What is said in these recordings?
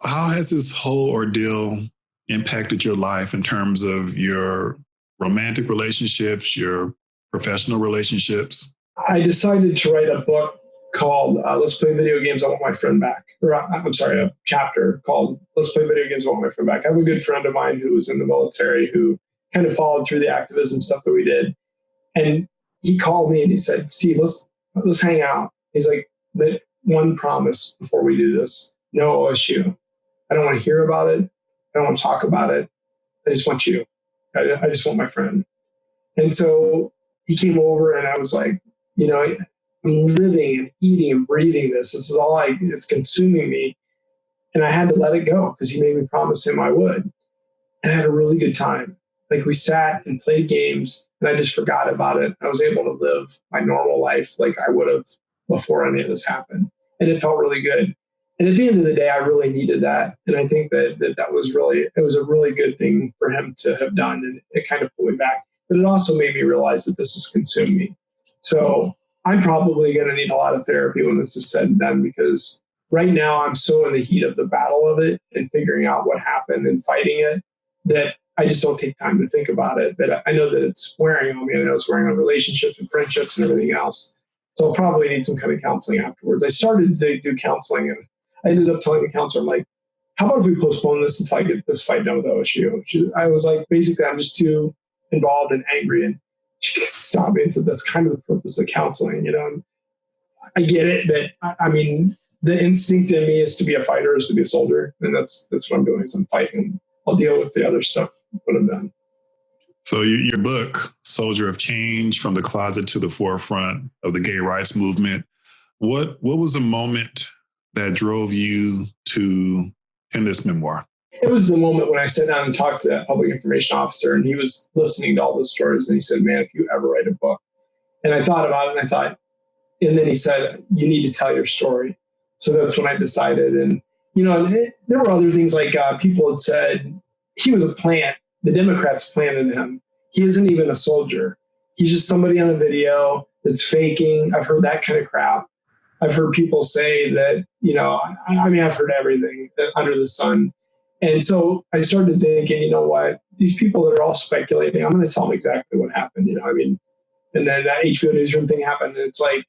how has this whole ordeal impacted your life in terms of your romantic relationships, your professional relationships? I decided to write a book called Let's Play Video Games, I Want My Friend Back. Or I'm sorry, a chapter called Let's Play Video Games, I Want My Friend Back. I have a good friend of mine who was in the military who kind of followed through the activism stuff that we did. And he called me and he said, Steve, let's hang out. He's like, but one promise before we do this, no OSU. I don't want to hear about it. I don't want to talk about it. I just want you. I just want my friend. And so he came over and I was like, you know, I'm living and eating and breathing this. This is all it's consuming me. And I had to let it go because he made me promise him I would. And I had a really good time. Like we sat and played games and I just forgot about it. I was able to live my normal life like I would have before any of this happened. And it felt really good. And at the end of the day, I really needed that. And I think that was it was a really good thing for him to have done. And it kind of pulled me back. But it also made me realize that this has consumed me. So I'm probably going to need a lot of therapy when this is said and done, because right now I'm so in the heat of the battle of it and figuring out what happened and fighting it that I just don't take time to think about it. But I know that it's wearing on me. I know it's wearing on relationships and friendships and everything else. So I'll probably need some kind of counseling afterwards. I started to do counseling and I ended up telling the counselor, I'm like, how about if we postpone this until I get this fight done with OSU? I was like, basically, I'm just too involved and angry. And she stopped me and said, that's kind of the purpose of counseling. You know, and I get it, but I mean, the instinct in me is to be a fighter, is to be a soldier. And that's what I'm doing is I'm fighting. I'll deal with the other stuff when I'm done. So your book, Soldier of Change, From the Closet to the Forefront of the Gay Rights Movement, what was the moment that drove you to pen this memoir? It was the moment when I sat down and talked to that public information officer, and he was listening to all those stories. And he said, man, if you ever write a book. And I thought about it and then he said, you need to tell your story. So that's when I decided. And, you know, there were other things like people had said he was a plant. The Democrats planted him. He isn't even a soldier. He's just somebody on a video that's faking. I've heard that kind of crap. I've heard people say that, you know, I mean, I've heard everything under the sun. And so I started thinking, you know what, these people that are all speculating, I'm going to tell them exactly what happened. You know, I mean, and then that HBO Newsroom thing happened. And it's like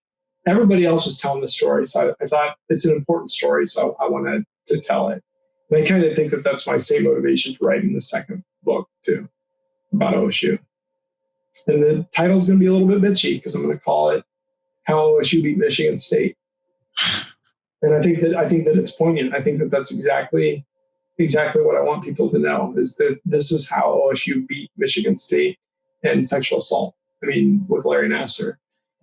everybody else was telling the story. So I thought it's an important story. So I wanted to tell it. And I kind of think that that's my same motivation for writing the second book too, about OSU. And the title's going to be a little bit bitchy because I'm going to call it How OSU Beat Michigan State. And I think that it's poignant. I think that that's exactly what I want people to know is that this is how OSU beat Michigan State in sexual assault. I mean, with Larry Nassar.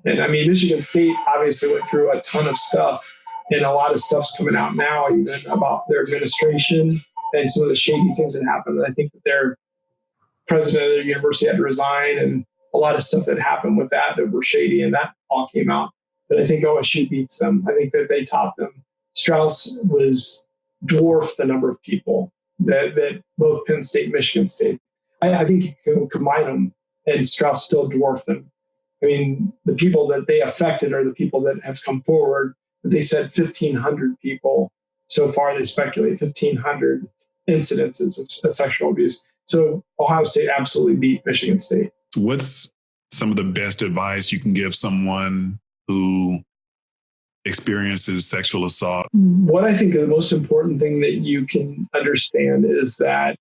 And I mean, Michigan State obviously went through a ton of stuff, and a lot of stuff's coming out now even about their administration and some of the shady things that happened. And I think that their president of the university had to resign, and a lot of stuff that happened with that were shady, and that all came out. But I think OSU beats them. I think that they topped them. Strauss was dwarfed the number of people that both Penn State and Michigan State. I think you can combine them, and Strauss still dwarfed them. I mean, the people that they affected are the people that have come forward. They said 1,500 people so far. They speculate 1,500 incidences of sexual abuse. So Ohio State absolutely beat Michigan State. What's some of the best advice you can give someone who experiences sexual assault? What I think the most important thing that you can understand is that,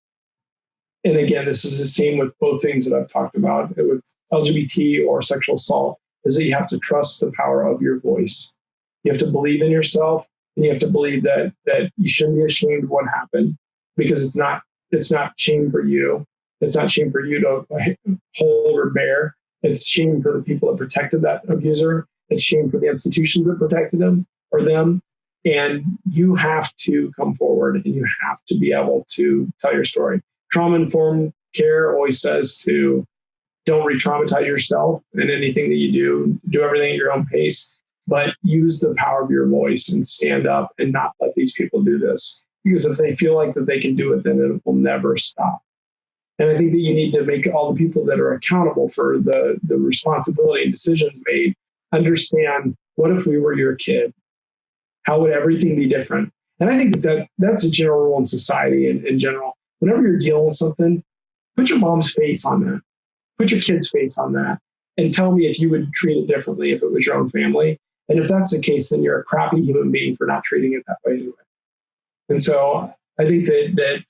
and again, this is the same with both things that I've talked about with LGBT or sexual assault, is that you have to trust the power of your voice. You have to believe in yourself, and you have to believe that you shouldn't be ashamed of what happened, because it's not shame for you. It's not shame for you to hold or bear. It's shame for the people that protected that abuser. It's shame for the institutions that protected them or them. And you have to come forward, and you have to be able to tell your story. Trauma-informed care always says to don't re-traumatize yourself in anything that you do everything at your own pace, but use the power of your voice and stand up and not let these people do this. Because if they feel like that they can do it, then it will never stop. And I think that you need to make all the people that are accountable for the responsibility and decisions made understand, what if we were your kid? How would everything be different? And I think that's a general rule in society in general. Whenever you're dealing with something, put your mom's face on that. Put your kid's face on that. And tell me if you would treat it differently if it was your own family. And if that's the case, then you're a crappy human being for not treating it that way anyway. And so I think that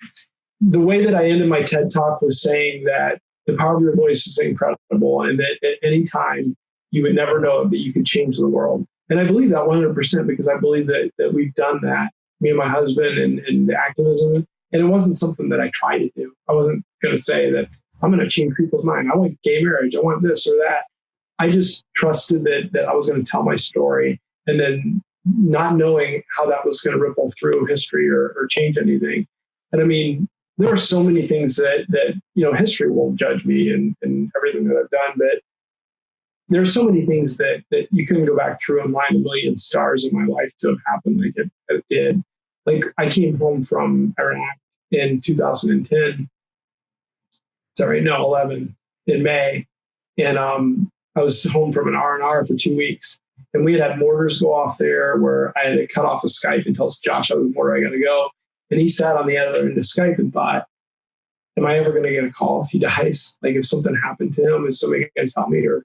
the way that I ended my TED Talk was saying that the power of your voice is incredible, and that at any time you would never know that you could change the world. And I believe that 100% because I believe that we've done that, me and my husband, and the activism. And it wasn't something that I tried to do. I wasn't going to say that I'm going to change people's mind. I want gay marriage. I want this or that. I just trusted that I was going to tell my story, and then not knowing how that was going to ripple through history or change anything. And I mean, there are so many things that history won't judge me and everything that I've done, but there's so many things that you couldn't go back through and line a million stars in my life to have happened like it did. Like I came home from Iraq in 2010. 11 in May. And I was home from an R&R for 2 weeks. And we had mortars go off there where I had to cut off a Skype and tell Josh I was mortar, I got to go. And he sat on the other end of Skype and thought, am I ever going to get a call if he dies? Like if something happened to him, is somebody going to tell me? Or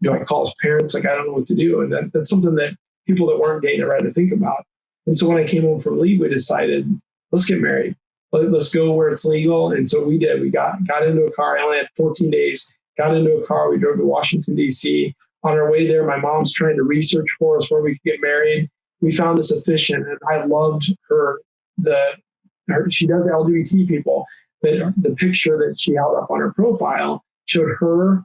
do I call his parents? Like, I don't know what to do. And that's something that people that weren't gay never had to think about. And so when I came home from leave, we decided, let's get married. Let's go where it's legal. And so we did. We got into a car. I only had 14 days. Got into a car. We drove to Washington, D.C. On our way there, my mom's trying to research for us where we could get married. We found this officiant, and I loved her. She does LGBT people, but the picture that she held up on her profile showed her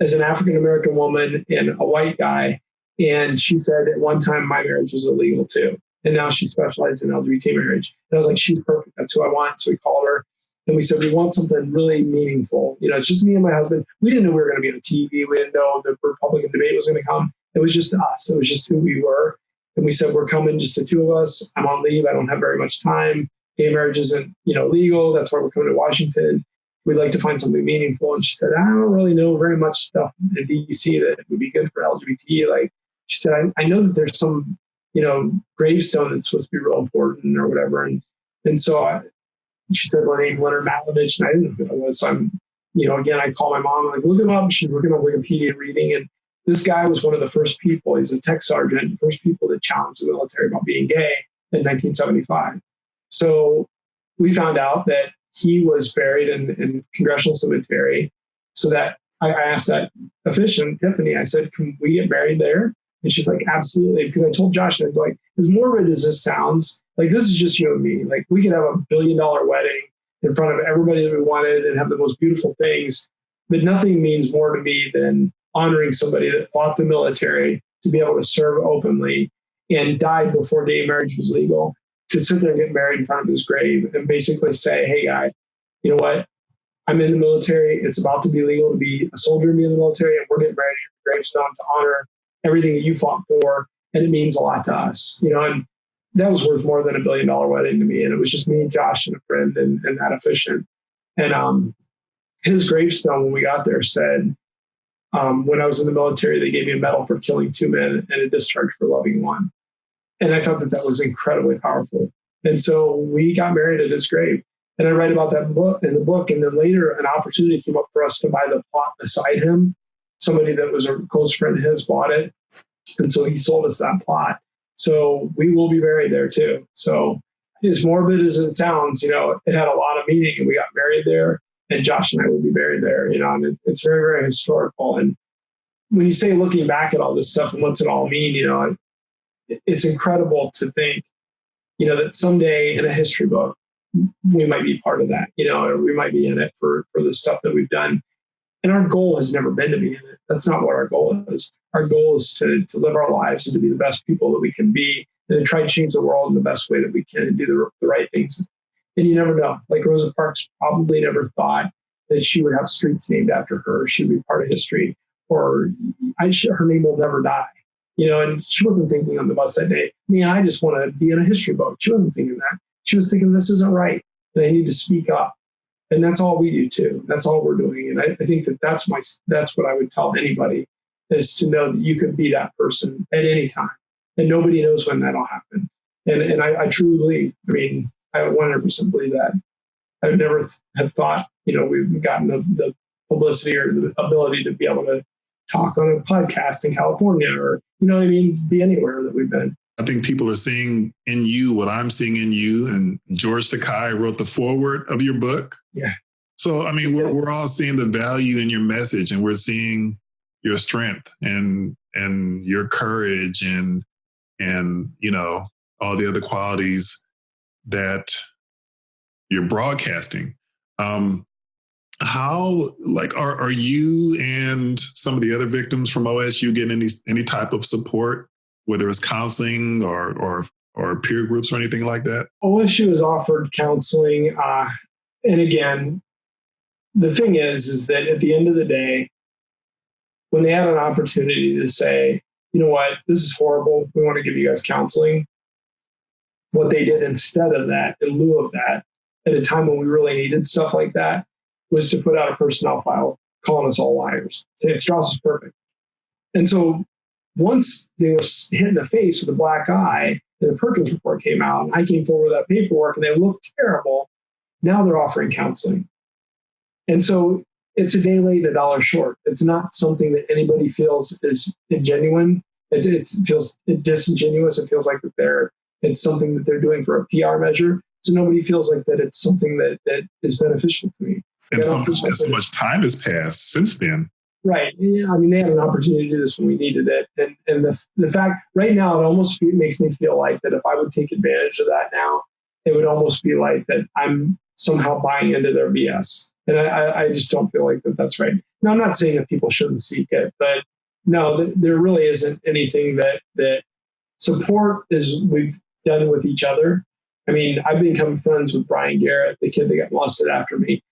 as an African-American woman and a white guy. And she said at one time my marriage was illegal too. And now she specializes in LGBT marriage. And I was like, she's perfect. That's who I want. So we called her and we said, we want something really meaningful. It's just me and my husband. We didn't know we were going to be on TV. We didn't know the Republican debate was going to come. It was just us. It was just who we were. And we said, we're coming, just the two of us. I'm on leave. I don't have very much time. Gay marriage isn't, legal. That's why we're coming to Washington. We'd like to find something meaningful. And she said, I don't really know very much stuff in DC that would be good for LGBT. Like she said, I know that there's some, gravestone that's supposed to be real important or whatever. And so she said my name, Leonard Matlovich, and I didn't know who that was. So I'm, again, I call my mom, like, look him up. She's looking at Wikipedia reading. And this guy was one of the first people, he's a tech sergeant, first people that challenged the military about being gay in 1975. So we found out that he was buried in Congressional Cemetery. So that I asked that officiant, Tiffany, I said, can we get married there? And she's like, absolutely. Because I told Josh, I was like, as morbid as this sounds, like this is just you and me. Like we could have $1 billion wedding in front of everybody that we wanted and have the most beautiful things. But nothing means more to me than honoring somebody that fought the military to be able to serve openly and died before gay marriage was legal, to sit there and get married in front of his grave and basically say, hey, guy, you know what? I'm in the military. It's about to be legal to be a soldier and be in the military. And we're getting married at your gravestone to honor everything that you fought for. And it means a lot to us, and that was worth more than $1 billion wedding to me. And it was just me and Josh and a friend and that officiant. And his gravestone, when we got there, said, when I was in the military, they gave me a medal for killing 2 men and a discharge for loving 1. And I thought that was incredibly powerful. And so we got married at his grave. And I write about that in the book. And then later, an opportunity came up for us to buy the plot beside him. Somebody that was a close friend of his bought it. And so he sold us that plot. So we will be buried there too. So as morbid as it sounds, it had a lot of meaning, and we got married there, and Josh and I will be buried there, and it's very, very historical. And when you say looking back at all this stuff and what's it all mean, it's incredible to think, that someday in a history book, we might be part of that, or we might be in it for the stuff that we've done. And our goal has never been to be in it. That's not what our goal is. Our goal is to live our lives and to be the best people that we can be, and to try to change the world in the best way that we can and do the right things. And you never know. Like Rosa Parks probably never thought that she would have streets named after her. She'd be part of history, or her name will never die. And she wasn't thinking on the bus that day, I just want to be in a history book. She wasn't thinking that. She was thinking, this isn't right, and I need to speak up. And that's all we do too. That's all we're doing. And I think that's what I would tell anybody, is to know that you could be that person at any time. And nobody knows when that'll happen. And I truly believe, I mean, I 100% believe that. I would never have thought, we've gotten the publicity or the ability to be able to talk on a podcast in California or, be anywhere that we've been. I think people are seeing in you what I'm seeing in you. And George Takei wrote the foreword of your book. Yeah. So, I mean, we're all seeing the value in your message, and we're seeing your strength and your courage and all the other qualities that you're broadcasting. How, are you and some of the other victims from OSU getting any type of support, whether it's counseling or peer groups or anything like that? OSU has offered counseling. And again, the thing is that at the end of the day, when they had an opportunity to say, you know what, this is horrible, we want to give you guys counseling, what they did instead of that, in lieu of that, at a time when we really needed stuff like that, was to put out a personnel file calling us all liars, saying Strauss is perfect. And so once they were hit in the face with a black eye, and the Perkins report came out, and I came forward with that paperwork, and they looked terrible, now they're offering counseling. And so it's a day late and a dollar short. It's not something that anybody feels is genuine. It feels disingenuous. It feels like it's something that they're doing for a PR measure. So nobody feels like that it's something that is beneficial to me. And so much time has passed since then. Right. Yeah, I mean, they had an opportunity to do this when we needed it. And the fact right now, it almost makes me feel like that if I would take advantage of that now, it would almost be like that I'm somehow buying into their BS. And I just don't feel like that's right. Now, I'm not saying that people shouldn't seek it, but no, there really isn't anything that support is we've done with each other. I mean, I've become friends with Brian Garrett, the kid that got molested after me.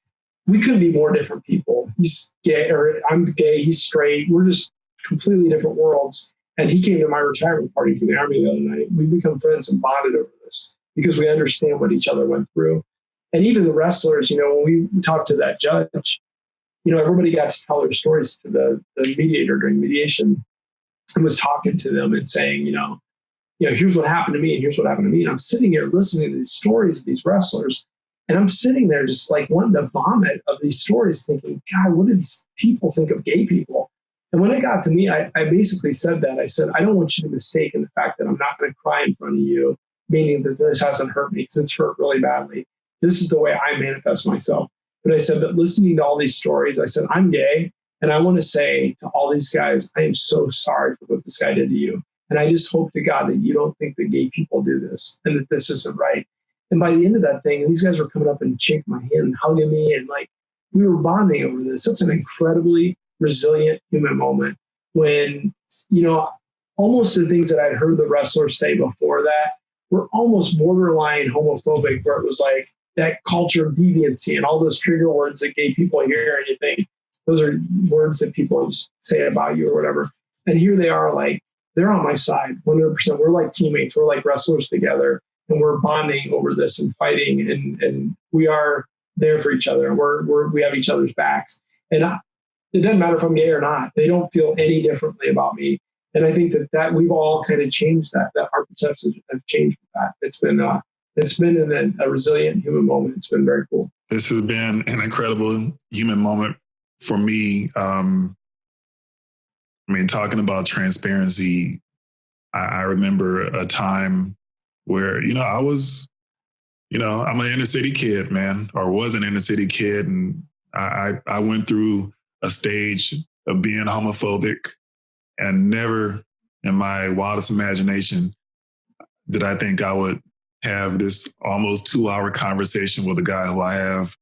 We couldn't be more different people. He's gay, or I'm gay, he's straight. We're just completely different worlds. And he came to my retirement party for the Army the other night. We've become friends and bonded over this because we understand what each other went through. And even the wrestlers, when we talked to that judge, everybody got to tell their stories to the mediator during mediation and was talking to them and saying, here's what happened to me and here's what happened to me. And I'm sitting here listening to these stories of these wrestlers. And I'm sitting there just like wanting to vomit of these stories thinking, God, what do these people think of gay people? And when it got to me, I basically said that. I said, I don't want you to mistake in the fact that I'm not going to cry in front of you, meaning that this hasn't hurt me because it's hurt really badly. This is the way I manifest myself. But I said that listening to all these stories, I said, I'm gay. And I want to say to all these guys, I am so sorry for what this guy did to you. And I just hope to God that you don't think that gay people do this and that this isn't right. And by the end of that thing, these guys were coming up and shaking my hand and hugging me. And we were bonding over this. That's an incredibly resilient human moment when, almost the things that I'd heard the wrestlers say before that were almost borderline homophobic, where it was like that culture of deviancy and all those trigger words that gay people hear and you think those are words that people just say about you or whatever. And here they are, they're on my side 100%. We're like teammates. We're like wrestlers together. And we're bonding over this and fighting, and we are there for each other. And we have each other's backs. And it doesn't matter if I'm gay or not. They don't feel any differently about me. And I think that we've all kind of changed that our perceptions have changed with that. It's been a resilient human moment. It's been very cool. This has been an incredible human moment for me. Talking about transparency, I remember a time where, I was, I'm an inner city kid, man, or was an inner city kid. And I went through a stage of being homophobic, and never in my wildest imagination did I think I would have this almost 2-hour conversation with a guy who I have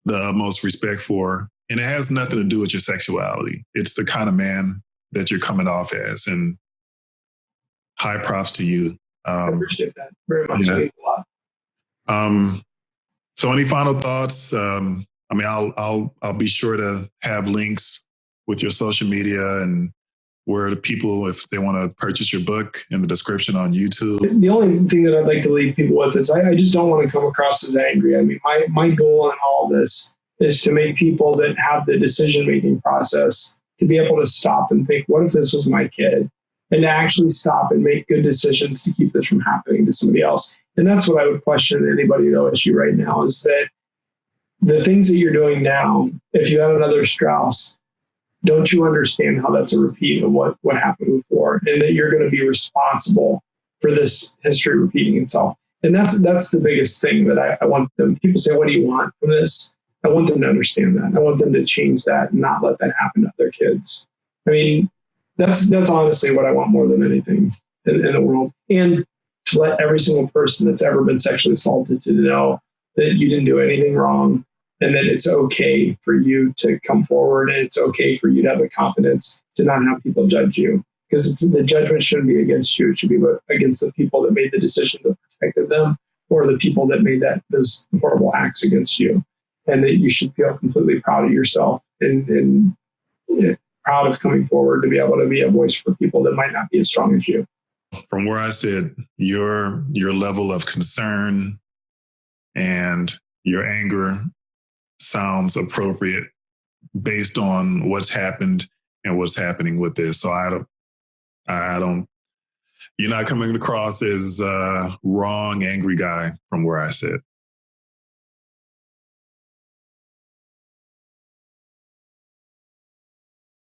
the utmost respect for. And it has nothing to do with your sexuality. It's the kind of man that you're coming off as. And high props to you. I appreciate that very much. Yeah. Thanks a lot. So any final thoughts? I'll be sure to have links with your social media and where the people, if they want to purchase your book, in the description on YouTube. The only thing that I'd like to leave people with is I just don't want to come across as angry. I mean, my goal in all this is to make people that have the decision-making process to be able to stop and think, what if this was my kid? and to actually stop and make good decisions to keep this from happening to somebody else. And that's what I would question anybody at OSU right now, is that the things that you're doing now, if you had another Strauss, don't you understand how that's a repeat of what happened before, and that you're going to be responsible for this history repeating itself? And that's the biggest thing that I want them. People say, what do you want from this? I want them to understand that. I want them to change that and not let that happen to their kids. I mean, that's honestly what I want more than anything in the world. And to let every single person that's ever been sexually assaulted to know that you didn't do anything wrong, and that it's okay for you to come forward, and it's okay for you to have the confidence to not have people judge you. Because the judgment shouldn't be against you. It should be against the people that made the decision that protected them, or the people that made those horrible acts against you. And that you should feel completely proud of yourself and proud of coming forward to be able to be a voice for people that might not be as strong as you. From where I sit, your level of concern and your anger sounds appropriate based on what's happened and what's happening with this. So I don't, you're not coming across as a wrong, angry guy from where I sit.